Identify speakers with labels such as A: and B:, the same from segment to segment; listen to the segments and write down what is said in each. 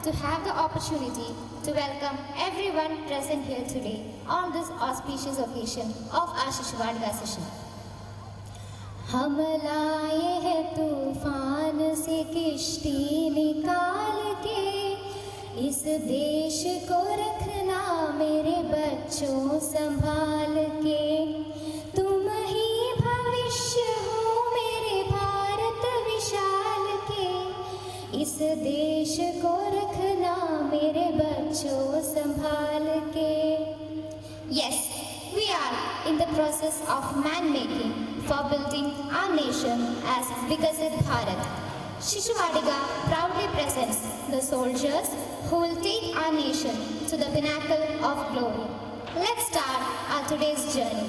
A: to have the opportunity to welcome everyone present here today on this auspicious occasion of our Shishuvadiga session. हम लाए हैं तूफान से किश्ती निकाल के, इस देश को रखना मेरे बच्चों संभाल के। तुम ही भविष्य हो मेरे भारत विशाल के, इस देश को रखना मेरे बच्चों संभाल के। Yes, we are in the process of man-making for building our nation as Vikasit Bharat. Shishuvadiga proudly presents the soldiers who will take our nation to the pinnacle of glory. Let's start our today's journey.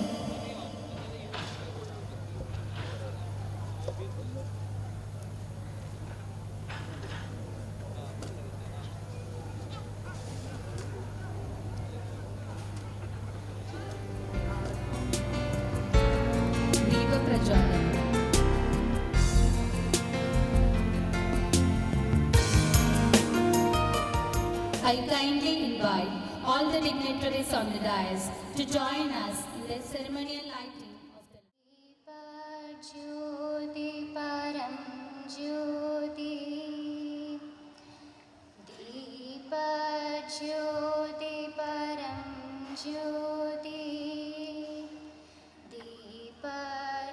B: I kindly invite all the dignitaries on the dais to join us in the ceremonial lighting of the
A: Jyoti Param Jyoti, Deepa Jyoti Param Jyoti, Deepa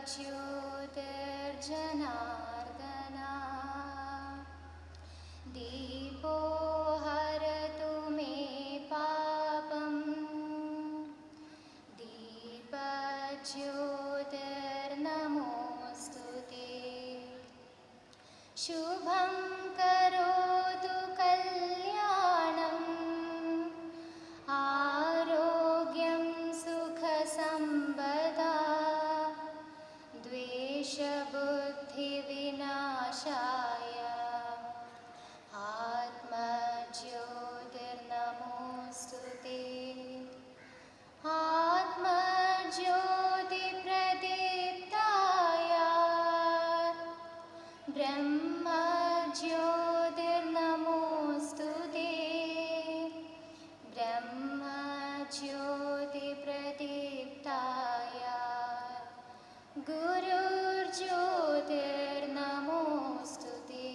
A: Jyotir Janardana, Deepo Haratu Me Papam, Deepa Jyotir Namostute, Shubham Karotu Kalyanam, Arogyam Sukha Sambada, Dvesha Buddhi Vinashaya, Atma Jyotir Namostute, Atma Jyoti Pradiptaya, Brahma Jyotir Namostute, Brahma Jyoti Pradiptaya, Gurur Jyotir Namostute.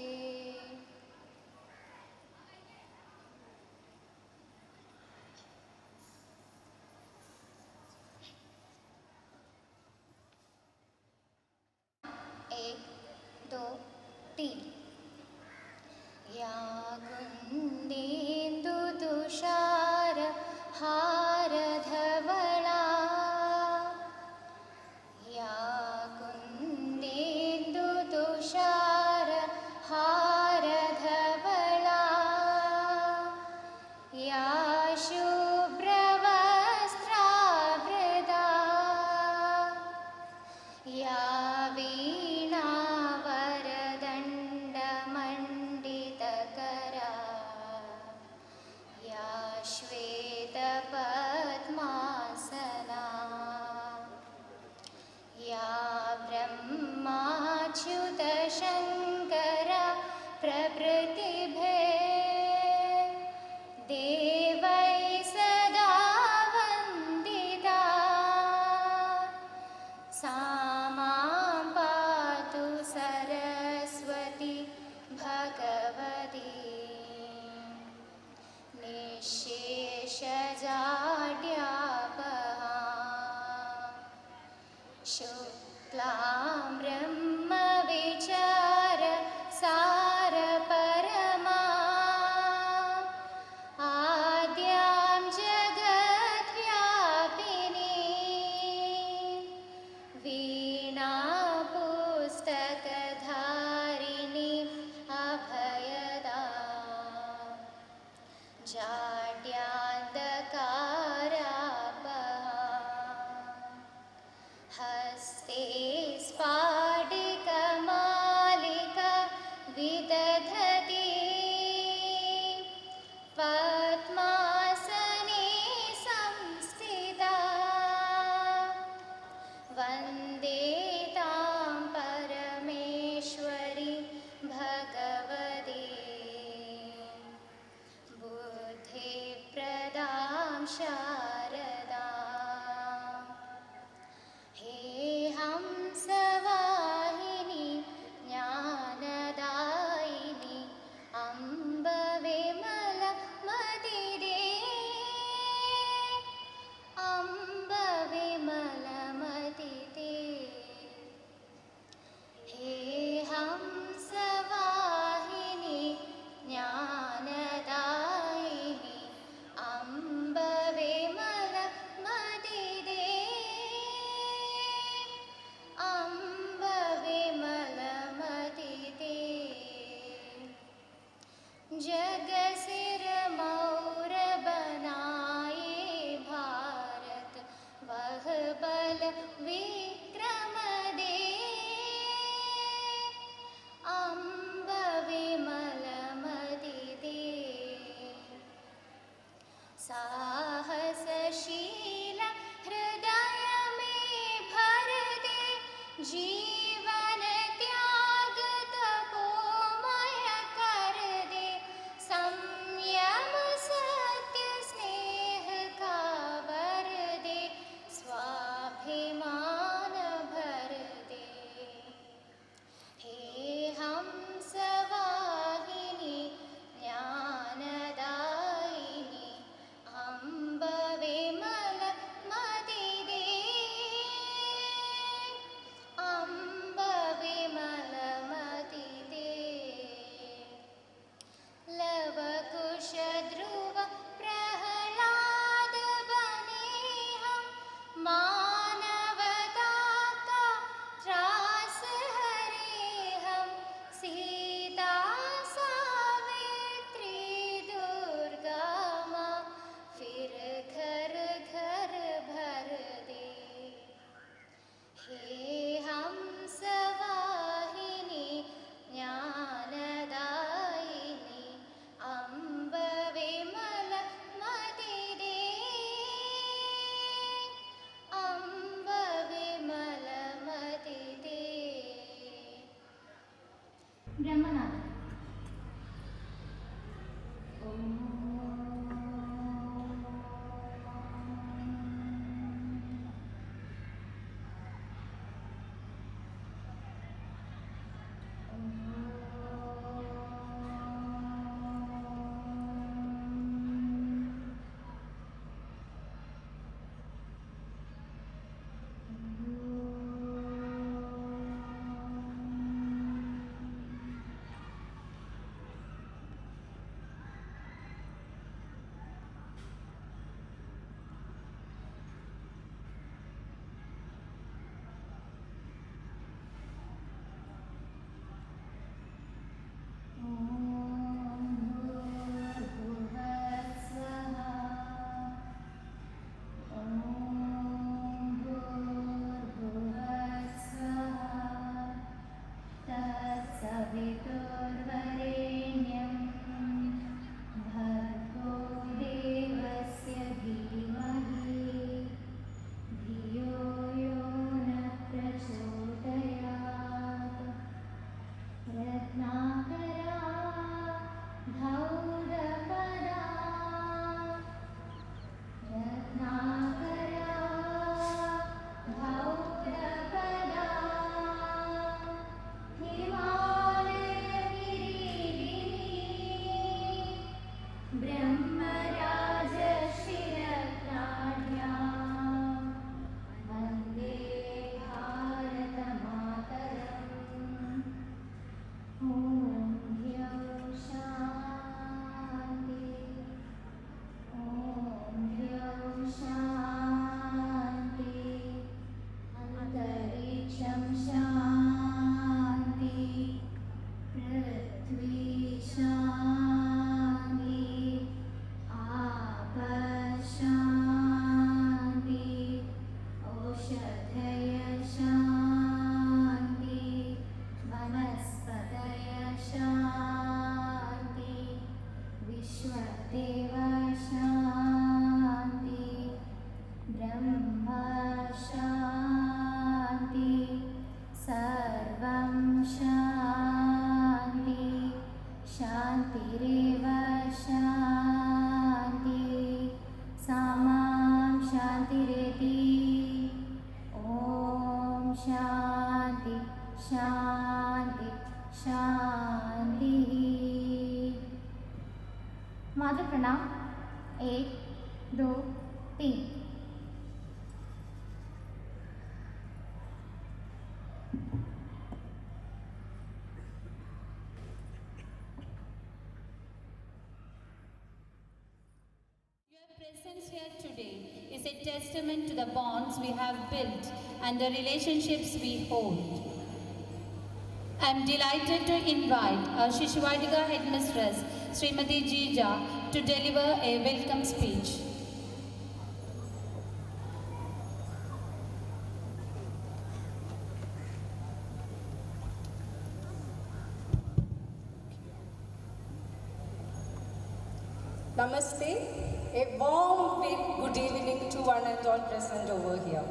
A: एक दो तीन। या कुन्देन्दु तुषार हार धवला, या कुन्देन्दु तुषार हार धवला, या शुभ्रवस्त्रावृता, या वीणावरदण्डमण्डितकरा, या श्वेतपद्मासना, या ब्रह्माच्युतशङ्कर प्रभृतिभिः देवैः सदा वन्दिता, सा मां पातु सरस्वती भगवती, निःशेषजाड्यापहा, शुक्लां ब्रह्मविचार सारपरमा, आद्यां जगद्व्यापिनी, वीणापुस्तकधारिणी अभयदा, जाड्यान्धकार जग सिर मौर बनाए भारत, वह बल विक्रम दे। अम्ब विमल मति दे, साहसशील हृदय में भर दे। जीवन त्याग तपोमय कर दे, संयम सत्य स्नेह का वर दे। स्वाभिमान भर दे, हे हंसवाहिनी ज्ञानदायिनी। अम्ब विमल मति दे, अम्ब विमल मति दे। लव कुश ध्रुव प्रहलाद बने हम, मानवता का त्रास हरे हम। सीता सावित्री दुर्गा माँ, फिर घर घर भर दे। हे हंसवाहिनी ज्ञानदायिनी। अम्ब विमल मति दे, अम्ब विमल मति दे। ब्रह्मनाद। तत्सवितुर्वरेण्यं भर्गो देवस्य धीमहि, धियो यो न प्रचोदयात्। रत्नाकरा धौतपदा, रत्नाकरा धौतपदा। हिमालयगिरिगिरी, ब्रह्मराजशिरक्लाढ्यां, वन्दे भारतमातरम्। ॐ ह्यौ शान्ति, ॐ ह्यौ शान्ति। अन्तरिक्षं शान्ति, पृथ्वी शान्ति, आपः शान्ति, औषधय शान्ति, वनस्पतय शान्ति, विश्वदेव शान्ति, ब्रह्म शान्ति, सर्वं शान्ति। शान्तिरेव शान्ति, सामा शान्तिरेति। ॐ शान्ति शान्ति शान्तिः। मातृ प्रणाम। 1 2 3।
B: presence here today is a testament to the bonds we have built and the relationships we hold. I am delighted to invite our Shishuvadiga headmistress, Srimati Jija, to deliver a welcome speech.
C: Namaste, a warm good evening to one and all present over here.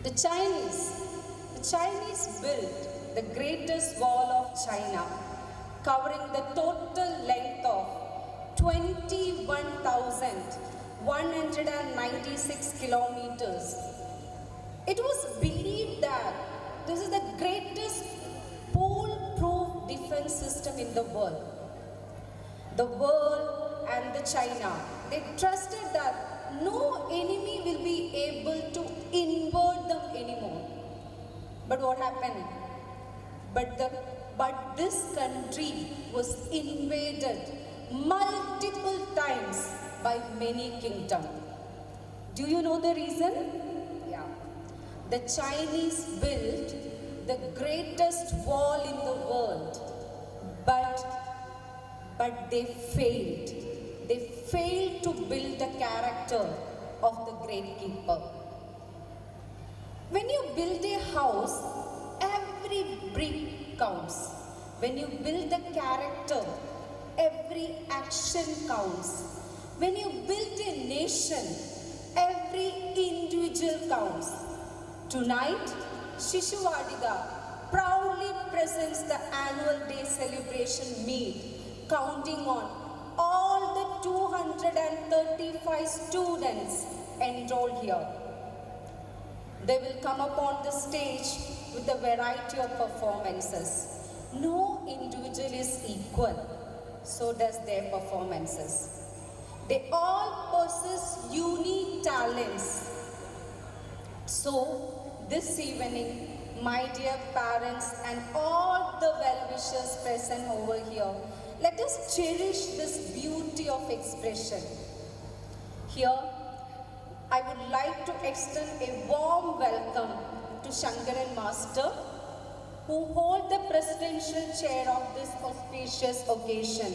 C: The Chinese built the greatest wall of China, covering the total length of 21,196 kilometers. It was believed that this is the greatest foolproof defense system in the world. The world and the China, they trusted that no enemy will be able to invade them anymore. But what happened? But this country was invaded multiple times by many kingdoms. Do you know the reason? Yeah. The Chinese built the greatest wall in the world, but they failed. They failed to build the character of the great keeper. When you build a house, every brick counts. When you build the character, every action counts. When you build a nation, every individual counts. Tonight, Shishuvadiga proudly presents the annual day celebration meet, counting on all the 235 students enrolled here. They will come up on the stage with a variety of performances. No individual is equal, so does their performances. They all possess unique talents. So, this evening, my dear parents and all the well-wishers present over here, let us cherish this beauty of expression. Here, I would like to extend a warm welcome to Shankaran Master, who hold the presidential chair of this auspicious occasion.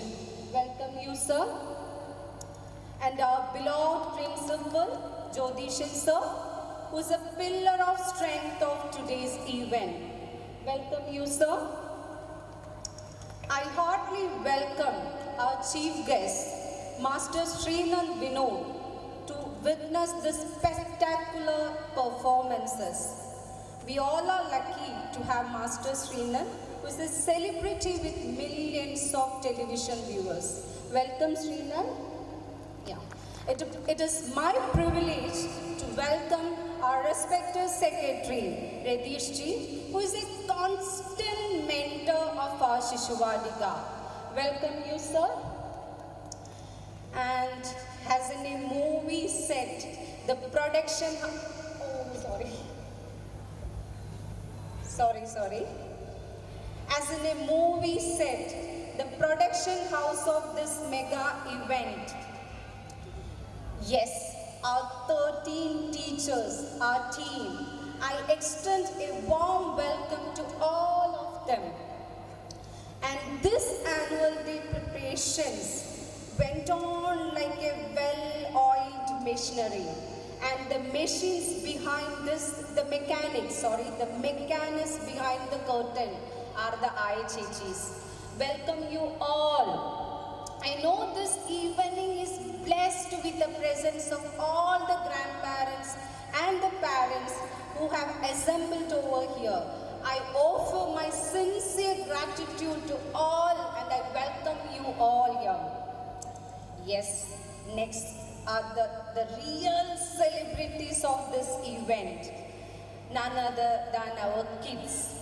C: Welcome you, sir. And our beloved principal, Jodhishan sir, who is a pillar of strength of today's event. Welcome you, sir. I heartily welcome our chief guest, Master Srinand Vinod, to witness the spectacular performances. We all are lucky to have Master Srinand, who is a celebrity with millions of television viewers. Welcome, Srinand. Yeah. It is my privilege to welcome our respected secretary, Radish Ji, who is a constant mentor of our Shishuvadiga. Welcome you, sir. And as in a movie set, the production... Sorry. As in a movie set, the production house of this mega event. Yes, our 13 teachers, our team, I extend a warm welcome to all of them. And this annual day preparations went on like a well-oiled machinery. And the machines behind this, the mechanics behind the curtain are the IHHs. Welcome you all. I know this evening is blessed with the presence of all the grandparents and the parents who have assembled over here. I offer my sincere gratitude to all and I welcome you all here. Yes, next are the real celebrities of this event, none other than our kids.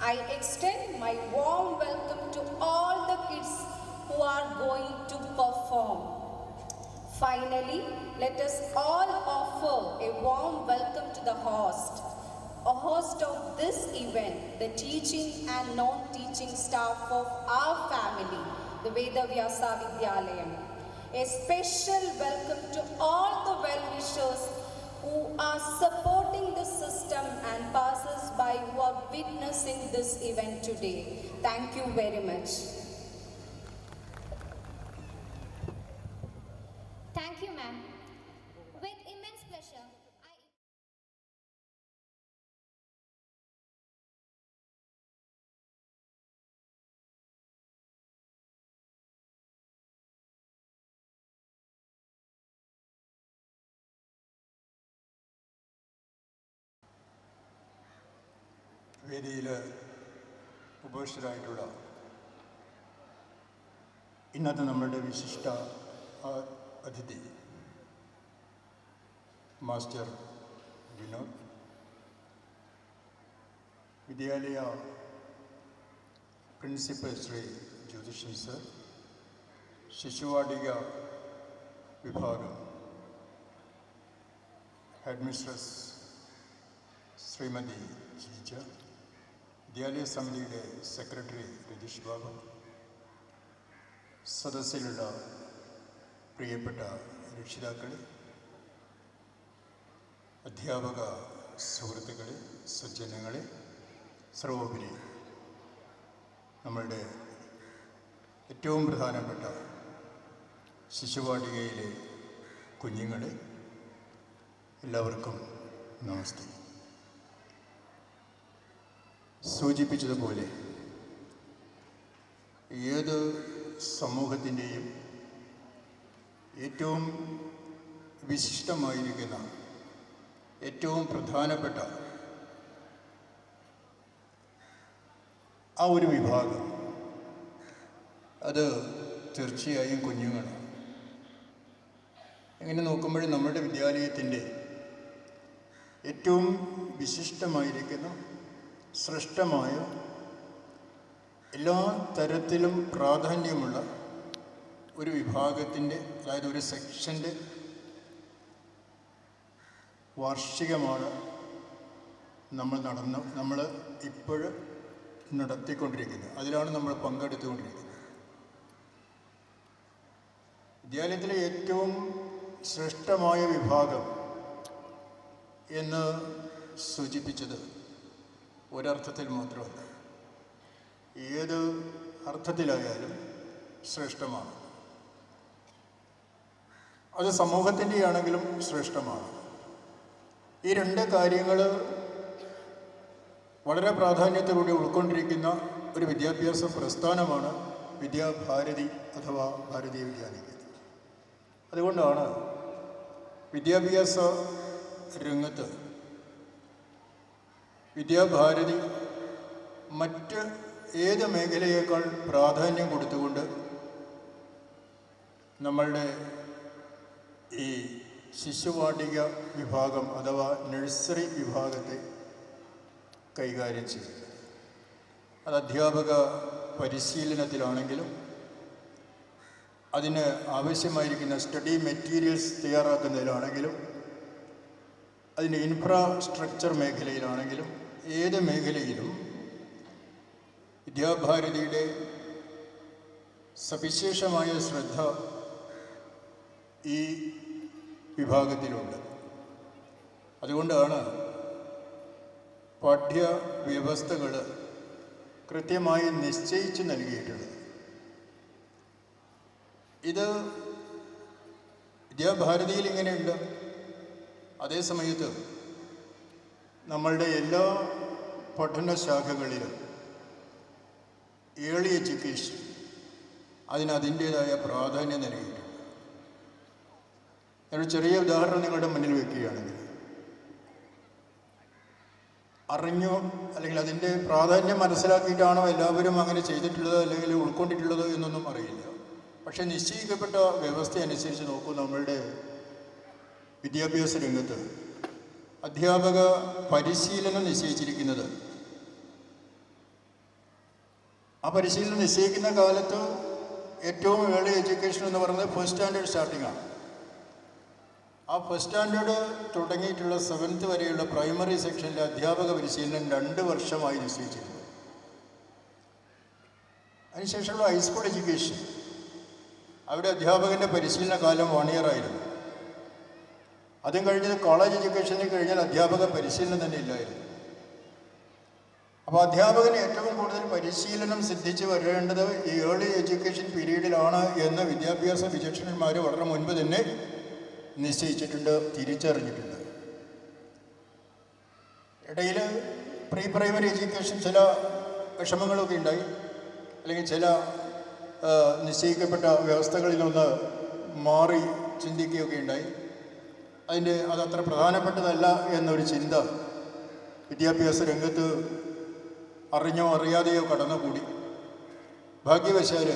C: I extend my warm welcome to all the kids who are going to perform. Finally, let us all offer a warm welcome to the host of this event, the teaching and non-teaching staff of our family, the Veda Vyasa Vidyalayam. A special welcome to all the well-wishers who are supporting the system and passers-by who are witnessing this event today. Thank you very much.
A: Thank you, ma'am. With immense pleasure, I...
D: വേദിയിൽ ഉപവിഷ്ടരായിട്ടുള്ള ഇന്നത്തെ നമ്മളുടെ വിശിഷ്ട അതിഥി master Vinod, വിദ്യാലയ principal Shri ജ്യോതിഷൻ sir, ശിശുവാടിക വിഭാഗം head mistress Shrimati Jija, വിദ്യാലയ സമിതിയുടെ secretary Ratheesh Babu, സദസ്സിലുള്ള പ്രിയപ്പെട്ട രക്ഷിതാക്കളെ, അധ്യാപക സുഹൃത്തുക്കളെ, സജ്ജനങ്ങളെ, സർവോപരി നമ്മളുടെ ഏറ്റവും പ്രധാനപ്പെട്ട ശിശുവാടികയിലെ കുഞ്ഞുങ്ങളെ, എല്ലാവർക്കും നമസ്തേ. സൂചിപ്പിച്ചതുപോലെ ഏത് സമൂഹത്തിൻ്റെയും ഏറ്റവും വിശിഷ്ടമായിരിക്കുന്ന ഏറ്റവും പ്രധാനപ്പെട്ട ആ ഒരു വിഭാഗം അത് തീർച്ചയായും കുഞ്ഞുങ്ങളാണ്. ഇങ്ങനെ നോക്കുമ്പോഴും നമ്മുടെ വിദ്യാലയത്തിൻ്റെ ഏറ്റവും വിശിഷ്ടമായിരിക്കുന്ന ശ്രേഷ്ഠമായ എല്ലാ തരത്തിലും പ്രാധാന്യമുള്ള ഒരു വിഭാഗത്തിൻ്റെ, അതായത് ഒരു സെക്ഷൻ്റെ വാർഷികമാണ് നമ്മൾ ഇപ്പോൾ നടത്തിക്കൊണ്ടിരിക്കുന്നത്. അതിലാണ് നമ്മൾ പങ്കെടുത്തുകൊണ്ടിരിക്കുന്നത്. വിദ്യാലയത്തിലെ ഏറ്റവും ശ്രേഷ്ഠമായ വിഭാഗം എന്ന് സൂചിപ്പിച്ചത് ഒരർത്ഥത്തിൽ മാത്രമല്ല, ഏത് അർത്ഥത്തിലായാലും ശ്രേഷ്ഠമാണ്. അത് സമൂഹത്തിൻ്റെ ആണെങ്കിലും ശ്രേഷ്ഠമാണ്. ഈ രണ്ട് കാര്യങ്ങൾ വളരെ പ്രാധാന്യത്തോടെ ഉൾക്കൊണ്ടിരിക്കുന്ന ഒരു വിദ്യാഭ്യാസ പ്രസ്ഥാനമാണ് വിദ്യാഭാരതി അഥവാ ഭാരതീയ വിദ്യാനികേതൻ. അതുകൊണ്ടാണ് വിദ്യാഭ്യാസ രംഗത്ത് വിദ്യാഭാരതി മറ്റ് ഏത് മേഖലയേക്കാൾ പ്രാധാന്യം കൊടുത്തുകൊണ്ട് നമ്മളുടെ ഈ ശിശുവാടിക വിഭാഗം അഥവാ നഴ്സറി വിഭാഗത്തെ കൈകാര്യം ചെയ്യും. അത് അധ്യാപക പരിശീലനത്തിലാണെങ്കിലും അതിന് ആവശ്യമായിരിക്കുന്ന സ്റ്റഡി മെറ്റീരിയൽസ് തയ്യാറാക്കുന്നതിലാണെങ്കിലും അതിൻ്റെ ഇൻഫ്രാസ്ട്രക്ചർ മേഖലയിലാണെങ്കിലും ഏത് മേഖലയിലും വിദ്യാഭാരതിയുടെ സവിശേഷമായ ശ്രദ്ധ ഈ വിഭാഗത്തിലുണ്ട്. അതുകൊണ്ടാണ് പാഠ്യവ്യവസ്ഥകൾ കൃത്യമായി നിശ്ചയിച്ച് നൽകിയിട്ടുള്ളത്. ഇത് വിദ്യാഭാരതിയിൽ ഇങ്ങനെയുണ്ട്. അതേസമയത്ത് നമ്മളുടെ എല്ലാ പഠനശാഖകളിലും ഏർലി എഡ്യൂക്കേഷൻ അതിൻ്റേതായ പ്രാധാന്യം നൽകിയിട്ടുണ്ട്. ഒരു ചെറിയ ഉദാഹരണം നിങ്ങളുടെ മുന്നിൽ വയ്ക്കുകയാണെങ്കിൽ, അറിഞ്ഞോ അല്ലെങ്കിൽ അതിൻ്റെ പ്രാധാന്യം മനസ്സിലാക്കിയിട്ടാണോ എല്ലാവരും അങ്ങനെ ചെയ്തിട്ടുള്ളത് അല്ലെങ്കിൽ ഉൾക്കൊണ്ടിട്ടുള്ളത് എന്നൊന്നും അറിയില്ല. പക്ഷേ നിശ്ചയിക്കപ്പെട്ട വ്യവസ്ഥ അനുസരിച്ച് നോക്കൂ, നമ്മളുടെ വിദ്യാഭ്യാസ രംഗത്ത് അധ്യാപക പരിശീലനം നിശ്ചയിച്ചിരിക്കുന്നത്, ആ പരിശീലനം നിശ്ചയിക്കുന്ന കാലത്ത് ഏറ്റവും ഏർലി എഡ്യൂക്കേഷൻ എന്ന് പറയുന്നത് ഫസ്റ്റ് സ്റ്റാൻഡേർഡ് സ്റ്റാർട്ടിംഗ് ആണ്. ആ ഫസ്റ്റ് സ്റ്റാൻഡേർഡ് തുടങ്ങിയിട്ടുള്ള 7th വരെയുള്ള പ്രൈമറി സെക്ഷനിലെ അധ്യാപക പരിശീലനം 2 വർഷമായി നിശ്ചയിച്ചിരുന്നു. അതിനുശേഷമുള്ള ഹൈസ്കൂൾ എഡ്യൂക്കേഷൻ, അവിടെ അധ്യാപകൻ്റെ പരിശീലന കാലം 1 year ആയിരുന്നു. അതും കഴിഞ്ഞത് കോളേജ് എഡ്യൂക്കേഷനിൽ കഴിഞ്ഞാൽ അധ്യാപക പരിശീലനം തന്നെ ഇല്ലായിരുന്നു. അപ്പോൾ അധ്യാപകന് ഏറ്റവും കൂടുതൽ പരിശീലനം സിദ്ധിച്ച് വരേണ്ടത് ഈ ഏർലി എഡ്യൂക്കേഷൻ പീരീഡിലാണ് എന്ന് വിദ്യാഭ്യാസ വിചക്ഷണന്മാർ വളരെ മുൻപ് തന്നെ നിശ്ചയിച്ചിട്ടുണ്ട്, തിരിച്ചറിഞ്ഞിട്ടുണ്ട്. ഇടയിൽ പ്രീ പ്രൈമറി എഡ്യൂക്കേഷൻ ചില വിഷമങ്ങളൊക്കെ ഉണ്ടായി, അല്ലെങ്കിൽ ചില നിശ്ചയിക്കപ്പെട്ട വ്യവസ്ഥകളിൽ നിന്ന് മാറി ചിന്തിക്കുകയൊക്കെ ഉണ്ടായി. അതത്ര പ്രധാനപ്പെട്ടതല്ല എന്നൊരു ചിന്ത വിദ്യാഭ്യാസ രംഗത്ത് അറിഞ്ഞോ അറിയാതെയോ കടന്നുകൂടി. ഭാഗ്യവശാൽ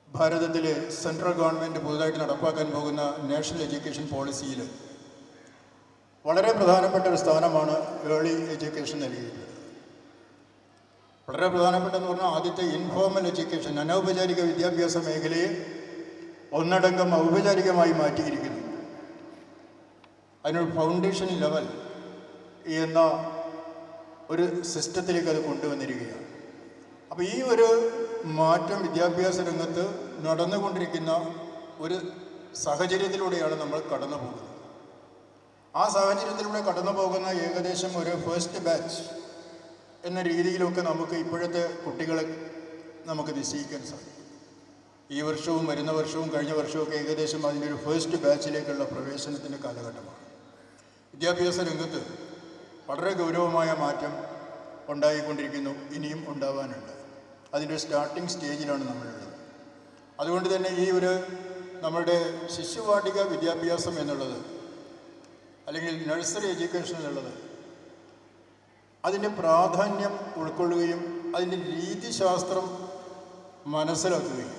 D: ഭാരതത്തിലെ സെൻട്രൽ ഗവൺമെൻറ് പുതുതായിട്ട് നടപ്പാക്കാൻ പോകുന്ന നാഷണൽ എഡ്യൂക്കേഷൻ പോളിസിയിൽ വളരെ പ്രധാനപ്പെട്ട ഒരു സ്ഥാനമാണ് ഏർലി എഡ്യൂക്കേഷൻ നൽകിയിട്ടുള്ളത്. വളരെ പ്രധാനപ്പെട്ടെന്ന് പറഞ്ഞാൽ ആദ്യത്തെ ഇൻഫോർമൽ എഡ്യൂക്കേഷൻ, അനൗപചാരിക വിദ്യാഭ്യാസ മേഖലയെ ഒന്നടങ്കം ഔപചാരികമായി മാറ്റിയിരിക്കുന്നു. അതിനൊരു ഫൗണ്ടേഷൻ ലെവൽ എന്ന ഒരു സിസ്റ്റത്തിലേക്ക് അത് കൊണ്ടുവന്നിരിക്കുകയാണ്. അപ്പോൾ ഈ ഒരു മാറ്റം വിദ്യാഭ്യാസ രംഗത്ത് നടന്നുകൊണ്ടിരിക്കുന്ന ഒരു സാഹചര്യത്തിലൂടെയാണ് നമ്മൾ കടന്നു പോകുന്നത്. ആ സാഹചര്യത്തിലൂടെ കടന്നു പോകുന്ന ഏകദേശം ഒരു ഫസ്റ്റ് ബാച്ച് എന്ന രീതിയിലൊക്കെ നമുക്ക് ഇപ്പോഴത്തെ കുട്ടികളെ നമുക്ക് നിശ്ചയിക്കാൻ സാധിക്കും. ഈ വർഷവും വരുന്ന വർഷവും കഴിഞ്ഞ വർഷമൊക്കെ ഏകദേശം അതിൻ്റെ ഒരു ഫസ്റ്റ് ബാച്ചിലേക്കുള്ള പ്രവേശനത്തിൻ്റെ കാലഘട്ടമാണ്. വിദ്യാഭ്യാസ രംഗത്ത് വളരെ ഗൗരവമായ മാറ്റം ഉണ്ടായിക്കൊണ്ടിരിക്കുന്നു, ഇനിയും ഉണ്ടാവാനുണ്ട്. അതിൻ്റെ സ്റ്റാർട്ടിംഗ് സ്റ്റേജിലാണ് നമ്മളുള്ളത്. അതുകൊണ്ട് തന്നെ ഈ ഒരു നമ്മുടെ ശിശുവാടിക വിദ്യാഭ്യാസം എന്നുള്ളത്, അല്ലെങ്കിൽ നഴ്സറി എഡ്യൂക്കേഷൻ എന്നുള്ളത്, അതിൻ്റെ പ്രാധാന്യം ഉൾക്കൊള്ളുകയും അതിൻ്റെ രീതിശാസ്ത്രം മനസ്സിലാക്കുകയും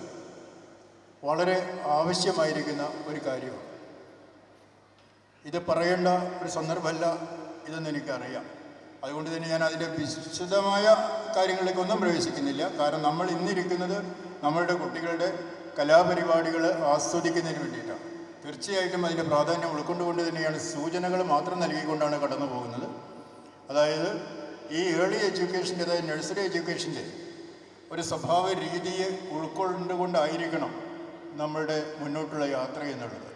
D: വളരെ ആവശ്യമായിരിക്കുന്ന ഒരു കാര്യമാണ്. ഇത് പറയേണ്ട ഒരു സന്ദർഭമല്ല ഇതെന്ന് എനിക്കറിയാം. അതുകൊണ്ട് തന്നെ ഞാൻ അതിൻ്റെ വിശദമായ കാര്യങ്ങളിലേക്കൊന്നും പ്രവേശിക്കുന്നില്ല. കാരണം നമ്മൾ ഇന്നിരിക്കുന്നത് നമ്മളുടെ കുട്ടികളുടെ കലാപരിപാടികൾ ആസ്വദിക്കുന്നതിന് വേണ്ടിയിട്ടാണ്. തീർച്ചയായിട്ടും അതിൻ്റെ പ്രാധാന്യം ഉൾക്കൊണ്ടുകൊണ്ട് തന്നെയാണ് സൂചനകൾ മാത്രം നൽകിക്കൊണ്ടാണ് കടന്നു പോകുന്നത്. അതായത് ഈ ഏർലി എഡ്യൂക്കേഷൻ്റെ, അതായത് നഴ്സറി എഡ്യൂക്കേഷൻ്റെ ഒരു സ്വഭാവ രീതിയെ ഉൾക്കൊണ്ടുകൊണ്ടായിരിക്കണം നമ്മളുടെ മുന്നോട്ടുള്ള യാത്ര എന്നുള്ളത്.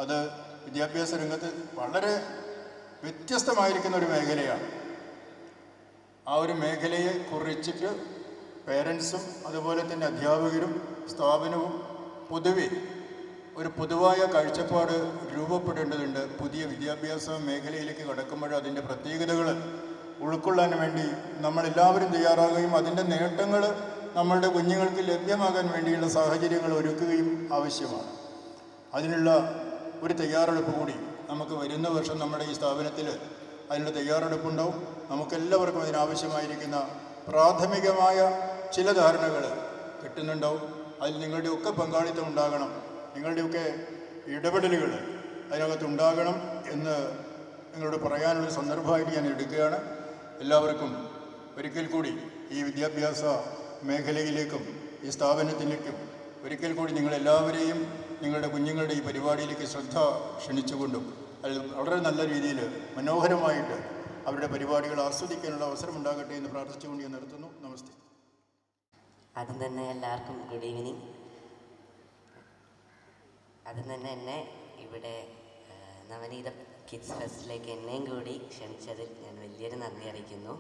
D: അത് വിദ്യാഭ്യാസ രംഗത്ത് വളരെ വ്യത്യസ്തമായിരിക്കുന്ന ഒരു മേഖലയാണ്. ആ ഒരു മേഖലയെ കുറിച്ചിട്ട് പേരൻസും അതുപോലെ തന്നെ അധ്യാപകരും സ്ഥാപനവും പൊതുവെ ഒരു പൊതുവായ കാഴ്ചപ്പാട് രൂപപ്പെടേണ്ടതുണ്ട്. പുതിയ വിദ്യാഭ്യാസ മേഖലയിലേക്ക് കടക്കുമ്പോൾ അതിൻ്റെ പ്രത്യേകതകൾ ഉൾക്കൊള്ളാൻ വേണ്ടി നമ്മളെല്ലാവരും തയ്യാറാകുകയും അതിൻ്റെ നേട്ടങ്ങൾ നമ്മളുടെ കുഞ്ഞുങ്ങൾക്ക് ലഭ്യമാകാൻ വേണ്ടിയുള്ള സാഹചര്യങ്ങൾ ഒരുക്കുകയും ആവശ്യമാണ്. അതിനുള്ള ഒരു തയ്യാറെടുപ്പ് കൂടി നമുക്ക് വരുന്ന വർഷം നമ്മുടെ ഈ സ്ഥാപനത്തിൽ അതിനുള്ള തയ്യാറെടുപ്പുണ്ടാവും. നമുക്കെല്ലാവർക്കും അതിനാവശ്യമായിരിക്കുന്ന പ്രാഥമികമായ ചില ധാരണകൾ കിട്ടുന്നുണ്ടാവും. അതിൽ നിങ്ങളുടെയൊക്കെ പങ്കാളിത്തം ഉണ്ടാകണം, നിങ്ങളുടെയൊക്കെ ഇടപെടലുകൾ അതിനകത്തുണ്ടാകണം എന്ന് നിങ്ങളോട് പറയാനുള്ള സന്ദർഭമായിട്ട് ഞാൻ എടുക്കുകയാണ്. എല്ലാവർക്കും ഒരിക്കൽ കൂടി ഈ വിദ്യാഭ്യാസ മേഖലയിലേക്കും ഈ സ്ഥാപനത്തിലേക്കും ഒരിക്കൽ കൂടി നിങ്ങളെല്ലാവരെയും നിങ്ങളുടെ കുഞ്ഞുങ്ങളുടെ ഈ പരിപാടിയിലേക്ക് ശ്രദ്ധ ക്ഷണിച്ചുകൊണ്ടും അത് വളരെ നല്ല രീതിയിൽ മനോഹരമായിട്ട് അവരുടെ പരിപാടികൾ ആസ്വദിക്കാനുള്ള അവസരം ഉണ്ടാകട്ടെ എന്ന് പ്രാർത്ഥിച്ചുകൊണ്ട് ഞാൻ നിർത്തുന്നു. നമസ്തേ.
E: ആദ്യം തന്നെ എല്ലാവർക്കും ഗുഡ് ഈവനിങ്. ആദ്യം തന്നെ എന്നെ ഇവിടെ നവനീത കിഡ്സ് ഫെസ്റ്റിലേക്ക് എന്നെയും കൂടി ക്ഷണിച്ചതിൽ ഞാൻ വലിയൊരു നന്ദി അറിയിക്കുന്നു.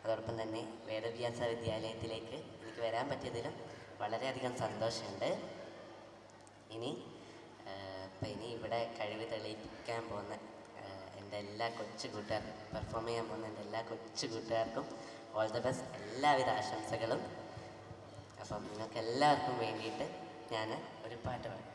E: അതോടൊപ്പം തന്നെ വേദവ്യാസ വിദ്യാലയത്തിലേക്ക് എനിക്ക് വരാൻ പറ്റിയതിലും വളരെയധികം സന്തോഷമുണ്ട്. ഇനി ഇവിടെ കഴിവ് തെളിയിക്കാൻ പോകുന്ന എൻ്റെ എല്ലാ കൊച്ചു കൂട്ടുകാർക്കും, പെർഫോം ചെയ്യാൻ പോകുന്ന എൻ്റെ എല്ലാ കൊച്ചു കൂട്ടുകാർക്കും ഓൾ ദ ബെസ്റ്റ്, എല്ലാവിധ ആശംസകളും. അപ്പം നിങ്ങൾക്ക് എല്ലാവർക്കും വേണ്ടിയിട്ട് ഞാൻ ഒരു പാട്ട് പാടാം.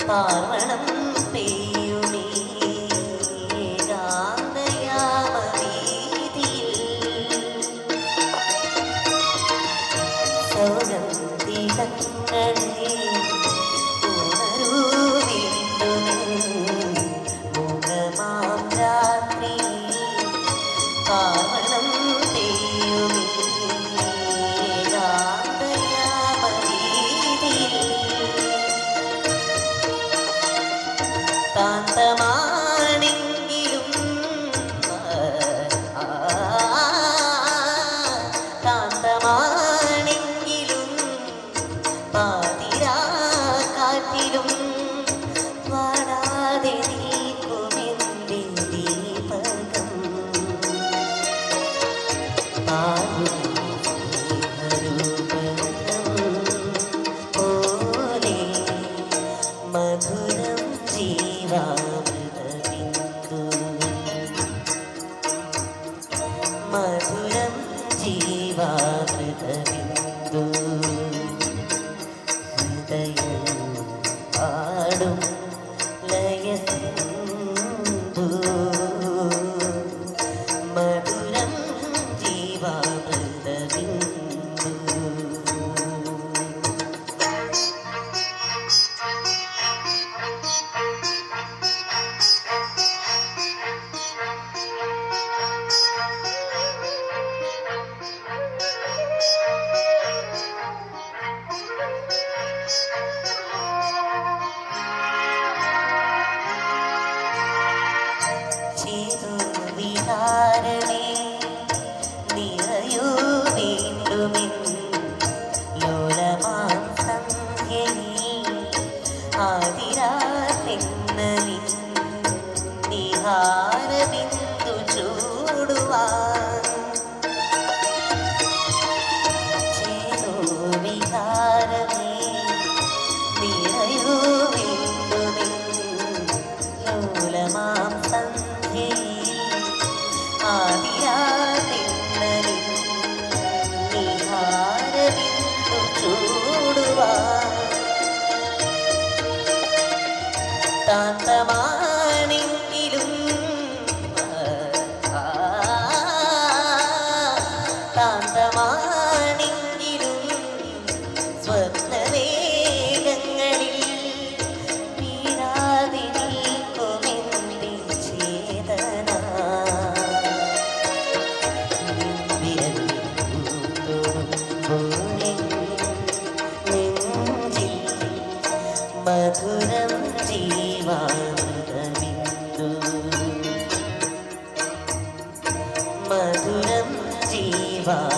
E: പാർവണം പെയ്യുമേ ഗാന്ധയാമവീതിയിൽ സൗഗന്ധികങ്ങളെ ഉണരൂ വീണ്ടും മുഖമാം രാത്രി പാർവണം പെയ്യുമേ ഗാന്ധയാമവീതിയിൽ കാന്തമാണെങ്കിലും കാന്തമാണെങ്കിലും പാതിരാ കാറ്റിലും വാടാതെ നീക്കുമെന്റെ ദീപകം പോലെ മധുരം ജീവാമൃതബിന്ദു മധുരം ജീവാമൃതബിന്ദു ഹൃദയം പാടും ലയസിന്ധു മധുരം ജീവാമൃതബിന്ദു വിഹാരണേ നിറയൂ വീണ്ടുമിൻ ലോലമാം സന്ധ്യയിൽ ആതിരാത്തെന്നലിൻ നിഹാരബിന്ദു ചൂടുവാൻ ചേതോ വിഹാരമേ നിറയൂ വീണ്ടുമിൻ ലോലമാം സന്ധ്യയിൽ ആദിരാതിന്നലിൻ നിഹാരബിന്ദു ചൂടുവാൻ താന്തമാണെങ്കിലും താന്തമാണെങ്കിലും സ്വപ്നവേഗങ്ങളിൽ വീഴാതെ നീക്കുമെന്റെ ചേതന മധുരം ജീവാമൃതബിന്ദു മധുരം ജീവാമൃതബിന്ദു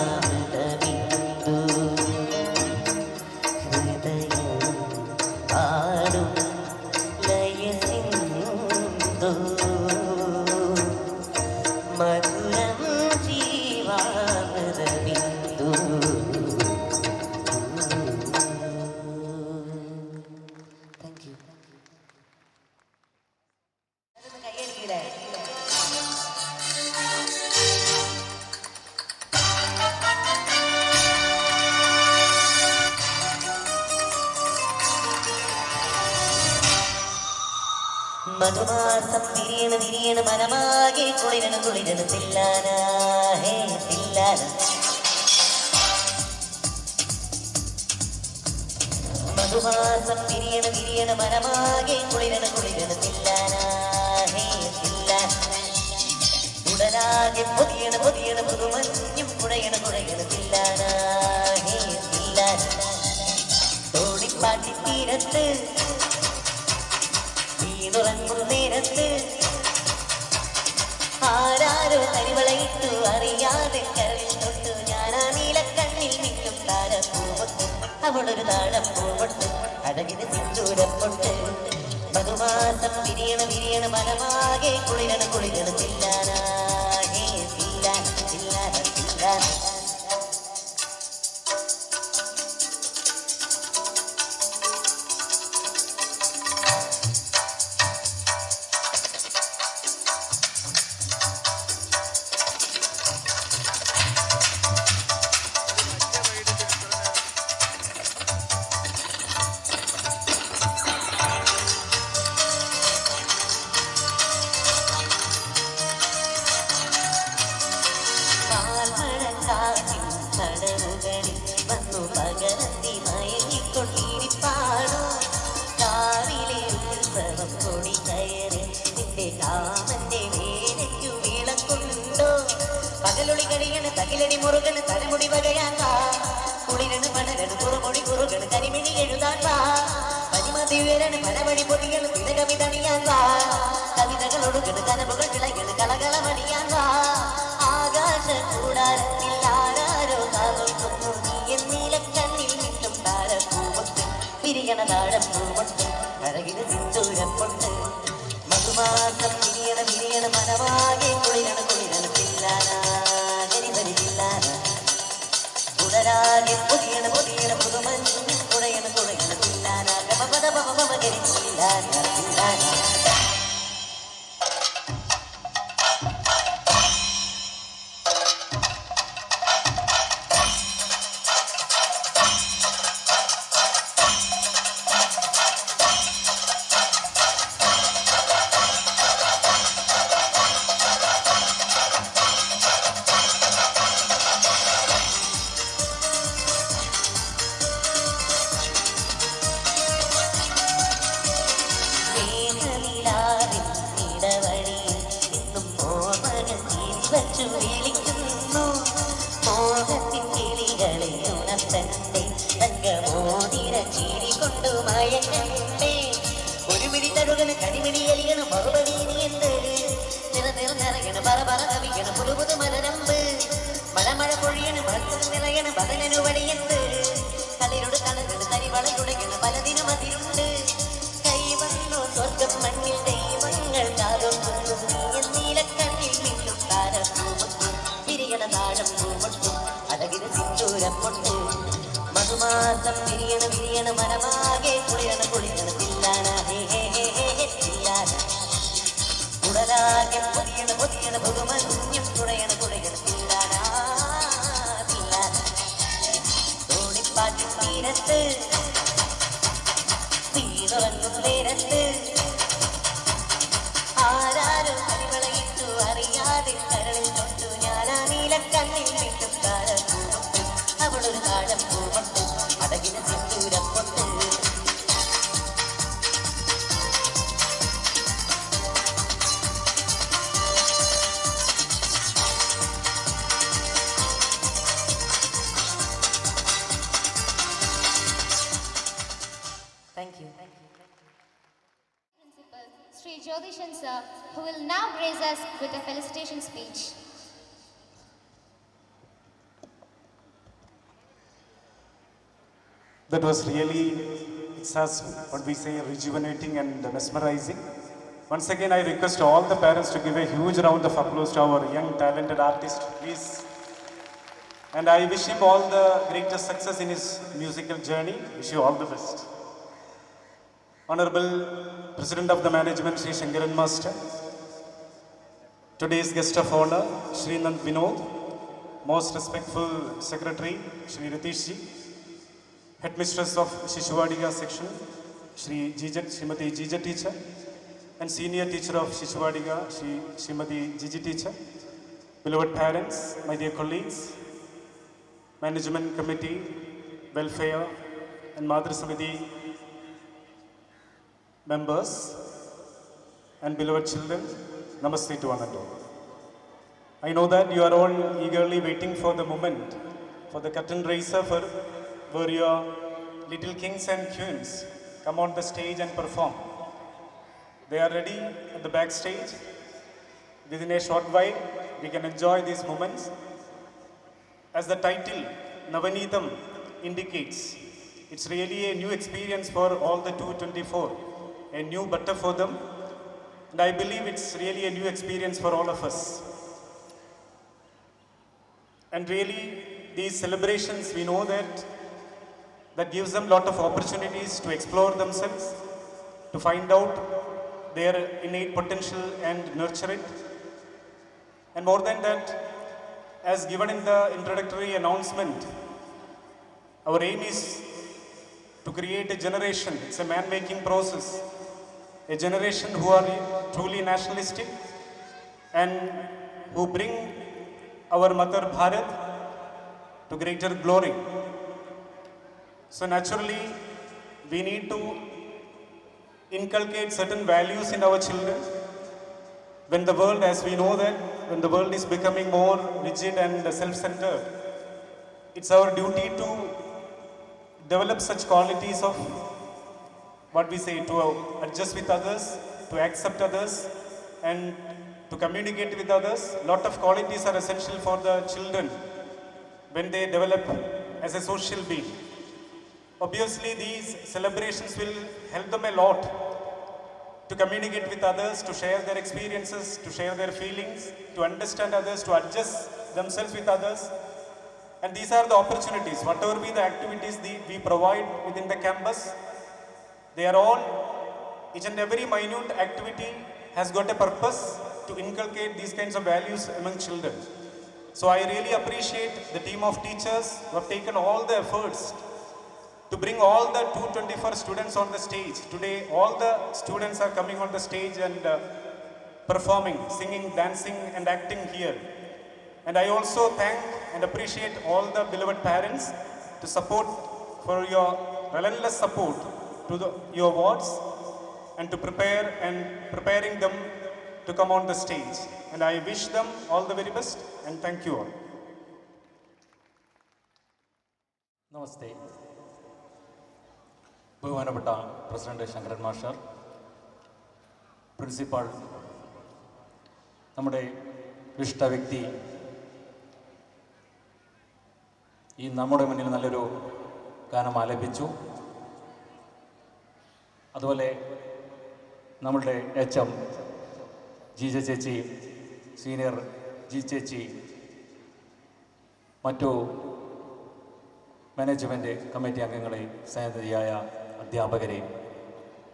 E: ഹൃദയം പാടും ലയസിന്ധു മധുരം ജീവാമൃതബിന്ദു മധുമാസം തിരിയണ തിരിയണ മനമാകെ കുളിരണ് കുളിരണ് തില്ലാന ഹേ തില്ലാന മധുമാസം തിരിയണ തിരിയണ മനമാകെ കുളിരണ് കുളിരണ് തില്ലാന ഹേ തില്ലാന ഉടനാകെ പൊതിയണ പൊതിയണ പുതുമഞ്ഞും കുഴയണ കുഴയണ തില്ലാന ഹേ തില്ലാന തോടിപ്പാട്ടി തീരത്ത് വീണുറങ്ങും നേരത്ത് ആരാരോ കരിവളയിട്ടു അറിയാതെ കരളിൽ തൊട്ടു ഞാനാ നീലക്കണ്ണിൽ നിന്നും താരപ്പൂവൊട്ട് അവളൊരു താഴപ്പൂവൊട്ട് അഴകിന് സിന്ദൂരപ്പൊട്ട് മധുമാസം വിരിയണ വിരിയണ മനമാകെ കുളിരണ കുളിരണ തില്ലാന ഹേ തില്ലാന തില്ലാന തില്ലാന
F: തകിലടി മുറുകണ് തലമുടി വകയാൻ വാ കുളിരണ് പടരണ് പുറമൊഴി കുറുകണ് കരിമിഴി എഴുതാൻ വാ പനിമതി ഉയരണ് പലവഴി പൊടികള് തിലകവിതണിയാൻ വാ കവിതകൾ ഒടുകണ് കനവുകൾ വിളകള് കളകളമണിയാൻ വാ ആകാശ കൂടാരത്തിൽ ആരാരോ കാതൊന്നു നീ എന്നീലക്കണ്ണിൽ നിന്നും താരപ്പൂമൊട്ട് പിരിയണ താഴപ്പൂമൊട്ട് അഴകിന് സിന്ദൂരപ്പൊട്ട് മധുമാസം വിരിയണ മനമാകെ കുളിരണ പില്ലാനാ ഗരിബരി പില്ലാന കുടരാകെ പൊതിയണ പുതുമഞ്ഞ് കുടയണ പില്ലാന ഗമ ഗരി പില്ലാന പില്ലാന മോഹത്തിൻ കിളികളെ ഉണർത്തണ്ടേ തങ്കമോതിര ചിരി കൊണ്ടു മയങ്ങണ്ടേ ഒരു മിടി തഴുകണ് കരിമിടി എലിയണ് മറുപടി എന്ത് നിറയണ പറ കവിയണ പുതു മലരമ്പ് മഴ പൊഴിയണ് മത്സരം നിറയണ ബദലനു വടിയെന്ത് കളിയുടെ കളകള് തരിവളയുടയണ് പലതിനും അതിരുണ്ട് കൈവന്നു സ്വർഗം മണ്ണിൽ ദൈവങ്ങൾ കാതൊന്നു നീലക്കണ്ണിൽ നിന്നും താരപ്പൂമൊട്ടും പിരിയണ താഴം പൂമൊട്ടും അഴകിന് സിന്ദൂരപ്പൊട്ട് മധുമാസം വിരിയണ മനമാകെ കുളിരണ പില്ലാന പില്ലാന കുടലാകെ പൊതിയണ പുതുമഞ്ഞും കുടയണ പില്ലാന പില്ലാന തോണിപ്പാട്ടിൻ തീരത്ത് തീരുറങ്ങും നേരത്ത് ആരാരും കരിവളയിട്ടു അറിയാതെ കരളിൽ തൊട്ടു ഞാനാ നീലക്കണ്ണിൽ വിട്ടും താഴപ്പൂമൊട്ടും അവളൊരു താഴപ്പൂമൊട്ടും അടകിന് സിന്ദൂരപ്പൊട്ട് Thank you.
A: Principal Sri Jyotishan sir, who will now grace us with a felicitation speech.
G: That was really, it's as what we say, rejuvenating and mesmerizing. Once again, I request all the parents to give a huge round of applause to our young talented artist, please. And I wish him all the greatest success in his musical journey. Wish you all the best. Honorable President of the Management, Sri Shankaran Master. Today's guest of honor, Sri Nand Vinod. Most respectful Secretary, Sri Ritesh Ji. Headmistress of Shishuvadiga section, Srimati Jija teacher. And senior teacher of Shishuvadiga, Srimati Jiji teacher. Beloved parents, my dear colleagues, Management Committee, Welfare and Madhur Samiti members and beloved children, Namaste to one and all. I know that you are all eagerly waiting for the moment, for the curtain raiser where your little kings and queens come on the stage and perform. They are ready at the backstage. Within a short while, we can enjoy these moments. As the title, Navanitam, indicates, it's really a new experience for all the 224, a new butter for them. And I believe it's really a new experience for all of us. And really, these celebrations, we know that gives them a lot of opportunities to explore themselves, to find out their innate potential and nurture it. And more than that, as given in the introductory announcement, our aim is to create a generation, it's a man-making process, a generation who are truly nationalistic and who bring our mother Bharat to greater glory. So naturally, we need to inculcate certain values in our children, when the world, as we know that, when the world is becoming more rigid and self-centered, it's our duty to develop such qualities of what we say, to adjust with others, to accept others, and to communicate with others. Lot of qualities are essential for the children when they develop as a social being. Obviously, these celebrations will help them a lot to communicate with others, to share their experiences, to share their feelings, to understand others, to adjust themselves with others. And these are the opportunities. Whatever be the activities we provide within the campus, they are all, each and every minute activity has got a purpose to inculcate these kinds of values among children. So I really appreciate the team of teachers who have taken all the efforts to bring all the 224 students on the stage. Today, all the students are coming on the stage and performing, singing, dancing, and acting here. And I also thank and appreciate all the beloved parents to support, for your relentless support to your wards, and to preparing them to come on the stage. And I wish them all the very best, and thank you all.
H: നമസ്തേ. ബഹുമാനപ്പെട്ട president Sankaran master, principal, നമ്മുടെ ഇഷ്ട വ്യക്തി ഈ നമ്മുടെ മുന്നിൽ നല്ലൊരു ഗാനം ആലപിച്ചു. അതുപോലെ നമ്മളുടെ എച്ച് എം ജീജ ചേച്ചി, സീനിയർ ജി ചേച്ചി, മറ്റു മാനേജ്മെൻറ്റ് കമ്മിറ്റി അംഗങ്ങളെ, സന്നദ്ധയായ അധ്യാപകരെ,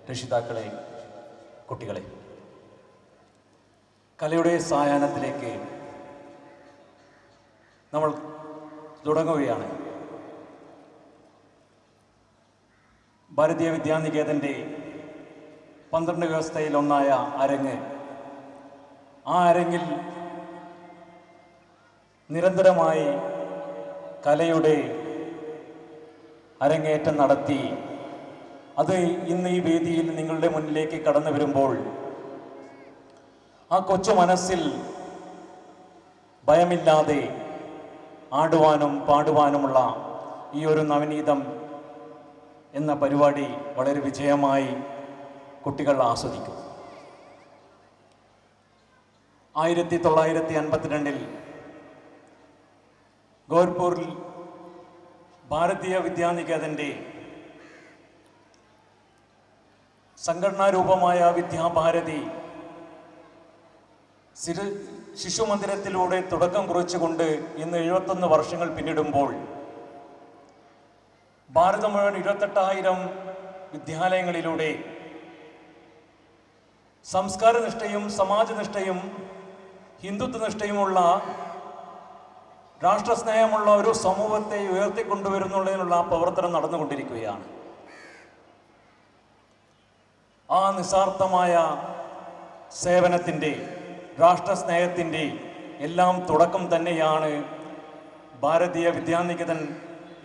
H: രക്ഷിതാക്കളെ, കുട്ടികളെ, കലയുടെ സായാഹ്നത്തിലേക്ക് നമ്മൾ തുടങ്ങുകയാണ്. ഭാരതീയ വിദ്യാനികേതൻ്റെ 12 വ്യവസ്ഥയിലൊന്നായ അരങ്ങ്, ആ അരങ്ങിൽ നിരന്തരമായി കലയുടെ അരങ്ങേറ്റം നടത്തി അത് ഇന്ന് ഈ വേദിയിൽ നിങ്ങളുടെ മുന്നിലേക്ക് കടന്നു വരുമ്പോൾ ആ കൊച്ചു മനസ്സിൽ ഭയമില്ലാതെ ആടുവാനും പാടുവാനുമുള്ള ഈ ഒരു നവനീതം എന്ന പരിപാടി വളരെ വിജയമായി കുട്ടികൾ ആസ്വദിക്കും. 1952 ഗോർപൂരിൽ ഭാരതീയ വിദ്യാനികേതൻ്റെ സംഘടനാരൂപമായ വിദ്യാഭാരതി ശിശുമന്ദിരത്തിലൂടെ തുടക്കം കുറിച്ചുകൊണ്ട് ഇന്ന് 71 വർഷങ്ങൾ പിന്നിടുമ്പോൾ ഭാരതം മുഴുവൻ 28,000 വിദ്യാലയങ്ങളിലൂടെ സംസ്കാരനിഷ്ഠയും സമാജനിഷ്ഠയും ഹിന്ദുത്വനിഷ്ഠയുമുള്ള രാഷ്ട്രസ്നേഹമുള്ള ഒരു സമൂഹത്തെ ഉയർത്തിക്കൊണ്ടുവരുന്നതിനുള്ള പ്രവർത്തനം നടന്നുകൊണ്ടിരിക്കുകയാണ്. ആ നിസ്വാർത്ഥമായ സേവനത്തിൻ്റെ, രാഷ്ട്രസ്നേഹത്തിൻ്റെ എല്ലാം തുടക്കം തന്നെയാണ് ഭാരതീയ വിദ്യാനികേതൻ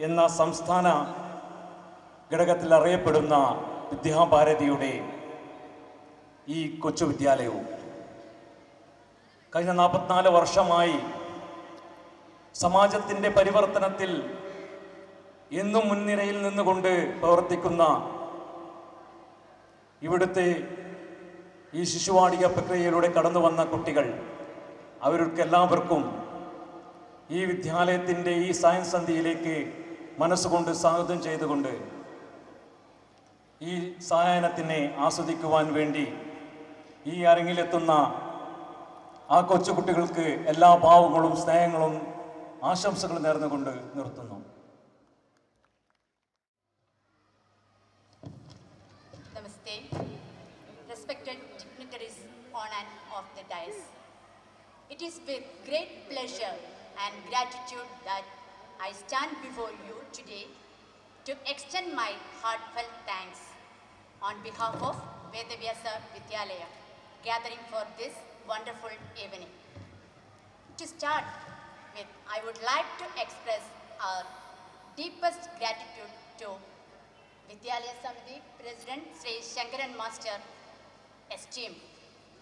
H: എന്ന സംസ്ഥാന ഘടകത്തിൽ അറിയപ്പെടുന്ന വിദ്യാഭാരതിയുടെ ഈ കൊച്ചു വിദ്യാലയവും. കഴിഞ്ഞ 44 വർഷമായി സമാജത്തിൻ്റെ പരിവർത്തനത്തിൽ എന്നും മുൻനിരയിൽ നിന്നുകൊണ്ട് പ്രവർത്തിക്കുന്ന ഇവിടുത്തെ ഈ ശിശുവാടിക പ്രക്രിയയിലൂടെ കടന്നു വന്ന കുട്ടികൾ, അവർക്കെല്ലാവർക്കും ഈ വിദ്യാലയത്തിൻ്റെ ഈ സയൻസ് സന്ധ്യയിലേക്ക് മനസ്സുകൊണ്ട് സ്വാഗതം ചെയ്തുകൊണ്ട് ഈ സായാഹ്നത്തിനെ ആസ്വദിക്കുവാൻ വേണ്ടി ഈ അരങ്ങിലെത്തുന്ന ആ കൊച്ചുകുട്ടികൾക്ക് എല്ലാ ഭാവങ്ങളും സ്നേഹങ്ങളും ആശംസകളും നേർന്നുകൊണ്ട് നിർത്തുന്നു.
I: Namaste, respected dignitaries on and off the dais. It is with great pleasure and gratitude that I stand before you today to extend my heartfelt thanks on behalf of Vedavyasa Vidyalaya, gathering for this wonderful evening. To start with, I would like to express our deepest gratitude to Vidyalaya Samiti President Sri Shankaran Master, esteemed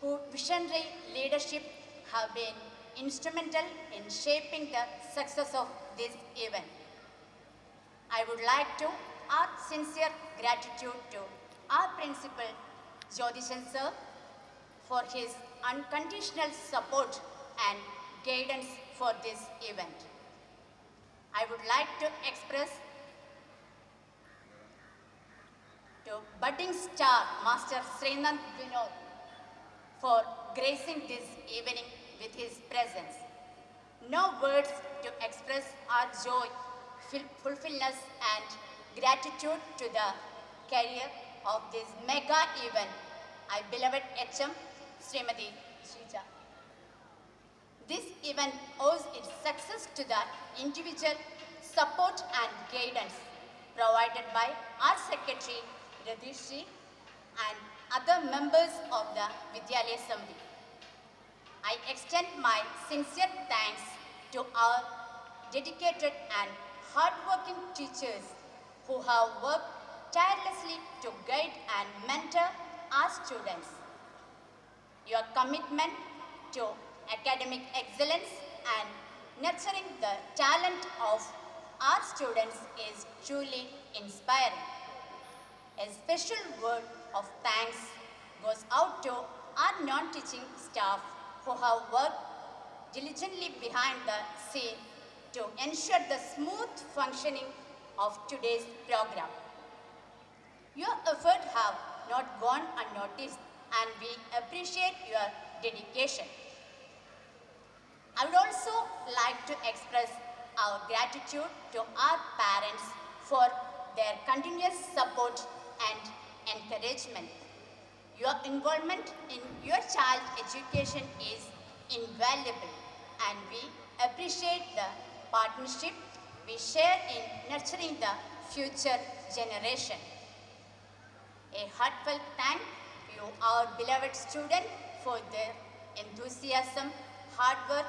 I: whose visionary leadership have been instrumental in shaping the success of this event. I would like to add sincere gratitude to our principal, Jyotishan sir, for his unconditional support and guidance for this event. I would like to express to budding star Master Srinand Vinod for gracing this evening with his presence. No words to express our joy, fulfillment and gratitude to the career of this mega event, our beloved HM Srimati Shrija. This event owes its success to the individual support and guidance provided by our Secretary Radhishri and other members of the Vidyalaya Assembly. I extend my sincere thanks to our dedicated and hardworking teachers who have worked tirelessly to guide and mentor our students. Your commitment to academic excellence and nurturing the talent of our students is truly inspiring. A special word of thanks goes out to our non-teaching staff who have worked diligently behind the scene to ensure the smooth functioning of today's program. Your efforts have not gone unnoticed and we appreciate your dedication. I would also like to express our gratitude to our parents for their continuous support and encouragement. Your involvement in your child's education is invaluable and we appreciate the partnership we share in nurturing the future generation. A heartfelt thank you, our beloved students, for their enthusiasm, hard work,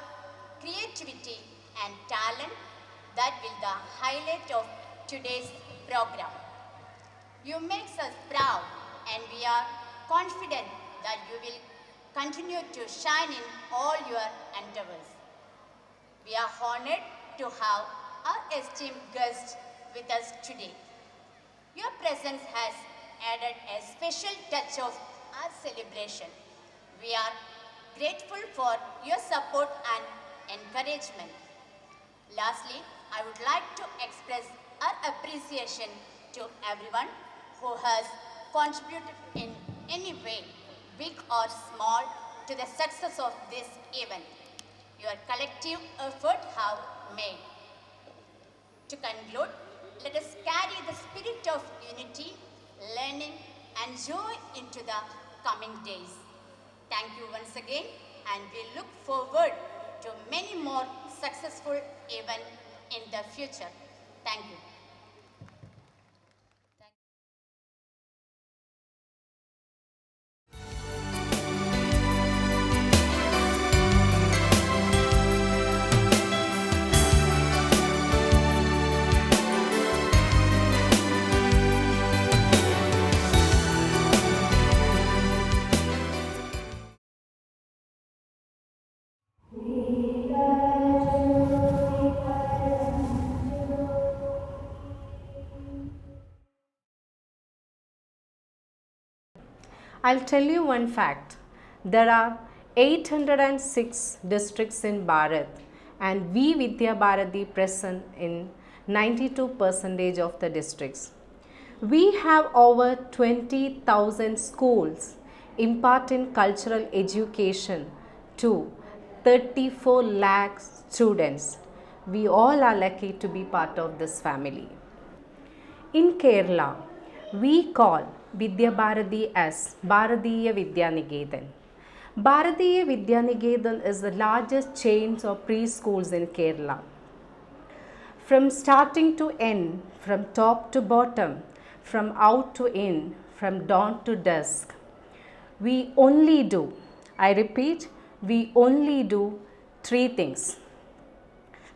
I: creativity and talent that will the highlight of today's program. You make us proud and we are confident that you will continue to shine in all your endeavors. We are honored to have our esteemed guest with us today. Your presence has added a special touch of our celebration. We are grateful for your support and encouragement. Lastly, I would like to express our appreciation to everyone who has contributed in any way, big or small, to the success of this event. Your collective effort have made. To conclude, let us carry the spirit of unity, learning and joy into the coming days. Thank you once again and we look forward to many more successful events in the future. Thank you.
J: I'll tell you one fact. There are 806 districts in Bharat and we Vidya Bharati present in 92% of the districts. We have over 20,000 schools imparting cultural education to 34 lakh students. We all are lucky to be part of this family. In Kerala, we call Vidya Bharati as Bharatiya Vidyanikedhan. Bharatiya Vidyanikedhan is the largest chain of preschools in Kerala. From starting to end, from top to bottom, from out to in, from dawn to dusk, we only do, I repeat, we only do three things.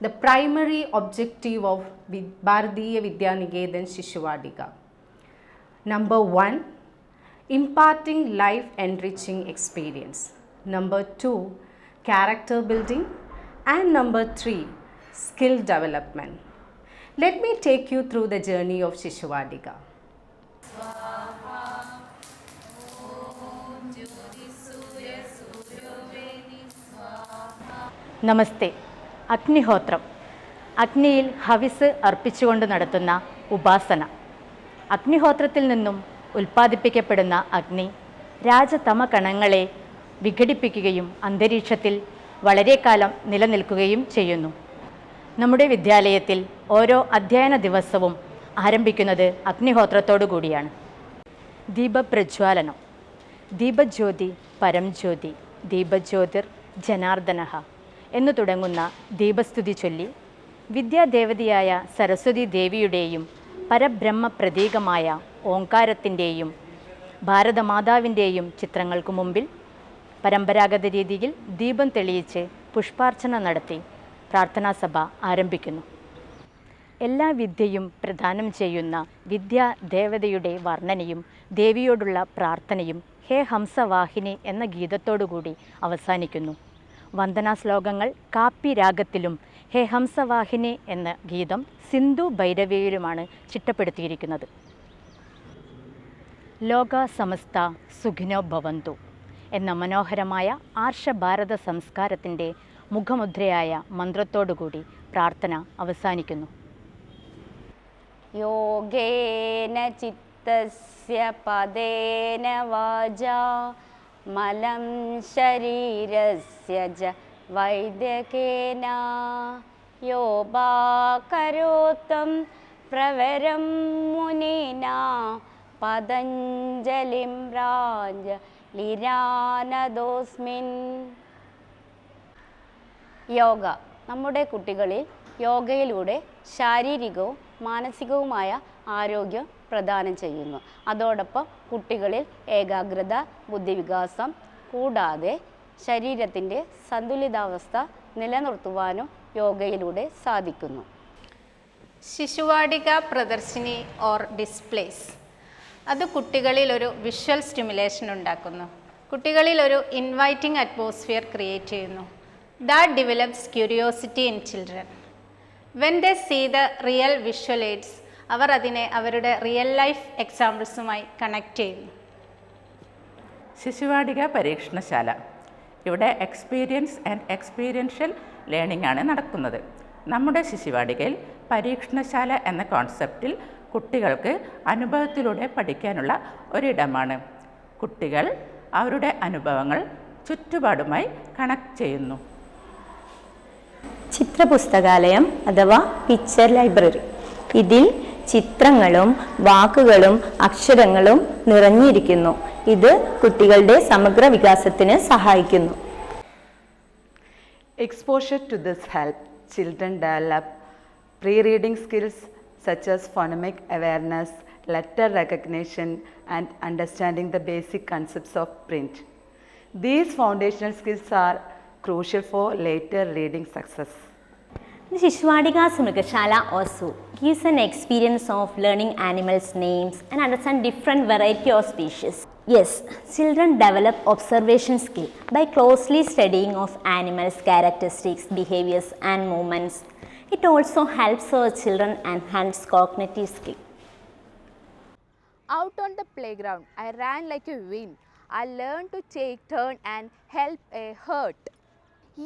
J: The primary objective of Bharatiya Vidyanikedhan Shishuvadika. Number one, imparting life-enriching experience. Number 2, character building. And number 3, skill development. Let me take you through the journey of Shishuvadika.
K: നമസ്തേ. അഗ്നിഹോത്രം, അഗ്നിയിൽ ഹവിസ് അർപ്പിച്ചുകൊണ്ട് നടത്തുന്ന ഉപാസന. അഗ്നിഹോത്രത്തിൽ നിന്നും ഉൽപ്പാദിപ്പിക്കപ്പെടുന്ന അഗ്നി രാജതമ കണങ്ങളെ വിഘടിപ്പിക്കുകയും അന്തരീക്ഷത്തിൽ വളരെ കാലം നിലനിൽക്കുകയും ചെയ്യുന്നു. നമ്മുടെ വിദ്യാലയത്തിൽ ഓരോ അധ്യയന ദിവസവും ആരംഭിക്കുന്നത് അഗ്നിഹോത്രത്തോടു കൂടിയാണ്. ദീപപ്രജ്വാലനം. ദീപജ്യോതി പരംജ്യോതി, ദീപജ്യോതിർ ജനാർദ്ദനഃ എന്നു തുടങ്ങുന്ന ദീപസ്തുതി ചൊല്ലി വിദ്യാദേവതയായ സരസ്വതി ദേവിയുടെയും പരബ്രഹ്മ പ്രതീകമായ ഓംകാരത്തിൻ്റെയും ഭാരതമാതാവിൻ്റെയും ചിത്രങ്ങൾക്ക് മുമ്പിൽ പരമ്പരാഗത രീതിയിൽ ദീപം തെളിയിച്ച് പുഷ്പാർച്ചന നടത്തി പ്രാർത്ഥനാസഭ ആരംഭിക്കുന്നു. എല്ലാ വിദ്യയും പ്രദാനം ചെയ്യുന്ന വിദ്യാദേവതയുടെ വർണ്ണനയും ദേവിയോടുള്ള പ്രാർത്ഥനയും ഹേ ഹംസവാഹിനി എന്ന ഗീതത്തോടുകൂടി അവസാനിക്കുന്നു. വന്ദനാ ശ്ലോകങ്ങൾ കാപ്പി രാഗത്തിലും ഹേ ഹംസവാഹിനി എന്ന ഗീതം സിന്ധു ഭൈരവിയിലുമാണ് ചിട്ടപ്പെടുത്തിയിരിക്കുന്നത്. ലോക സമസ്ത സുഖിനോ ഭവന്തു എന്ന മനോഹരമായ ആർഷഭാരത സംസ്കാരത്തിൻ്റെ മുഖമുദ്രയായ മന്ത്രത്തോടുകൂടി പ്രാർത്ഥന അവസാനിക്കുന്നു.
L: യോഗേന ചിത്തസ്യ പദേന വാചാ മലം ശരീരസ്യ ജ വൈദ്യകേന യോപാകരോത്തം പ്രവരം മുനീനാ പതഞ്ജലിം രാജലിരാനദോസ്മിൻ. യോഗ നമ്മുടെ കുട്ടികളിൽ യോഗയിലൂടെ ശാരീരികവും മാനസികവുമായ ആരോഗ്യം പ്രദാനം ചെയ്യുന്നു. അതോടൊപ്പം കുട്ടികളിൽ ഏകാഗ്രത, ബുദ്ധിവികാസം കൂടാതെ ശരീരത്തിൻ്റെ സന്തുലിതാവസ്ഥ നിലനിർത്തുവാനും യോഗയിലൂടെ സാധിക്കുന്നു.
M: ശിശുവാടിക പ്രദർശിനി ഓർ ഡിസ്പ്ലേസ്, അത് കുട്ടികളിൽ ഒരു വിഷ്വൽ സ്റ്റിമുലേഷൻ ഉണ്ടാക്കുന്നു. കുട്ടികളിൽ ഒരു ഇൻവൈറ്റിംഗ് അറ്റ്മോസ്ഫിയർ ക്രിയേറ്റ് ചെയ്യുന്നു. That develops curiosity in children. When they see the real visual aids, അവർ അതിനെ അവരുടെ റിയൽ ലൈഫ് എക്സാമ്പിൾസുമായി കണക്ട് ചെയ്യുന്നു.
N: ശിശുവാടിക പരീക്ഷണശാല, ഇവിടെ എക്സ്പീരിയൻസ് ആൻഡ് എക്സ്പീരിയൻഷ്യൽ ലേണിംഗ് ആണ് നടക്കുന്നത്. നമ്മുടെ ശിശുവാടികയിൽ പരീക്ഷണശാല എന്ന കോൺസെപ്റ്റിൽ കുട്ടികൾക്ക് അനുഭവത്തിലൂടെ പഠിക്കാനുള്ള ഒരിടമാണ്. കുട്ടികൾ അവരുടെ അനുഭവങ്ങൾ ചുറ്റുപാടുമായി കണക്ട് ചെയ്യുന്നു.
O: ചിത്രപുസ്തകാലയം അഥവാ പിക്ചർ ലൈബ്രറി, ഇതിൽ ചിത്രങ്ങളും വാക്കുകളും അക്ഷരങ്ങളും നിറഞ്ഞിരിക്കുന്നു. ഇത് കുട്ടികളുടെ സമഗ്ര വികാസത്തിന് സഹായിക്കുന്നു.
P: Exposure to this help children develop pre-reading skills such as phonemic awareness, letter recognition, and understanding the basic concepts of print. These foundational skills are crucial for later reading success.
O: The Shishuvadiga's Mrigashala also gives an experience of learning animals' names and understand different variety of species. Yes, children develop observation skill by closely studying of animals' characteristics, behaviors, and movements. It also helps our children enhance cognitive skill.
Q: Out on the playground, I ran like a wind. I learned to take turn and help a hurt.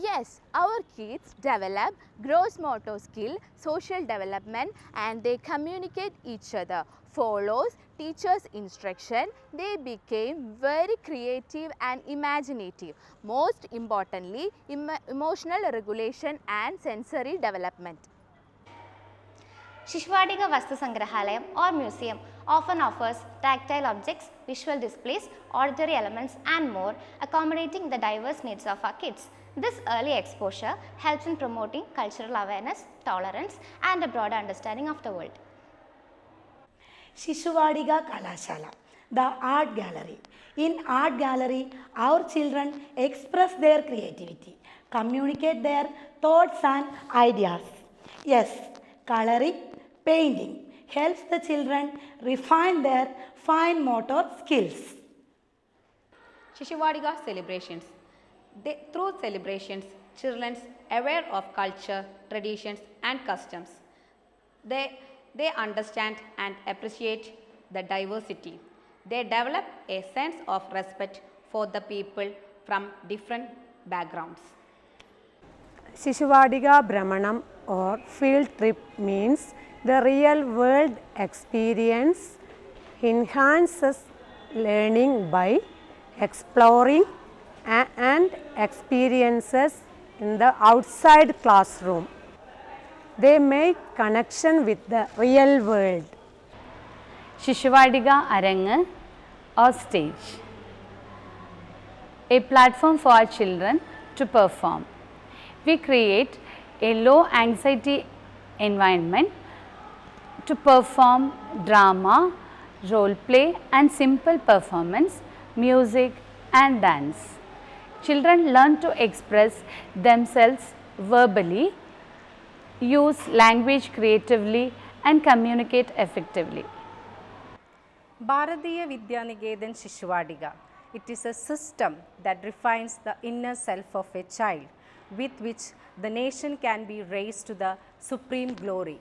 Q: Yes, our kids develop gross motor skill, social development, and they communicate each other. Follows teachers' instruction, they became very creative and imaginative. Most importantly, emotional regulation and sensory development.
A: Shishuvadiga Vastu Sangrahalayam or museum often offers tactile objects, visual displays, auditory elements and more, accommodating the diverse needs of our kids. This early exposure helps in promoting cultural awareness, tolerance and a broader understanding of the world.
R: Shishuvadiga Kalashala, the art gallery. In art gallery, our children express their creativity, communicate their thoughts and ideas. Yes, coloring, painting helps the children refine their fine motor skills.
S: Shishivadiga celebrations. Through celebrations, children aware of culture, traditions and customs. They understand and appreciate the diversity. They develop a sense of respect for the people from different backgrounds.
T: Shishivadiga Brahmanam or field trip means the real world experience enhances learning by exploring and experiences in the outside classroom. They make connection with the real world.
L: Shishivadiga Arangu or stage. A platform for our children to perform. We create a low anxiety environment to perform drama, role play and simple performance, music and dance. Children learn to express themselves verbally, use language creatively and communicate effectively.
J: Bharatiya Vidya Niketan Shishivadiga. It is a system that refines the inner self of a child with which the nation can be raised to the supreme glory.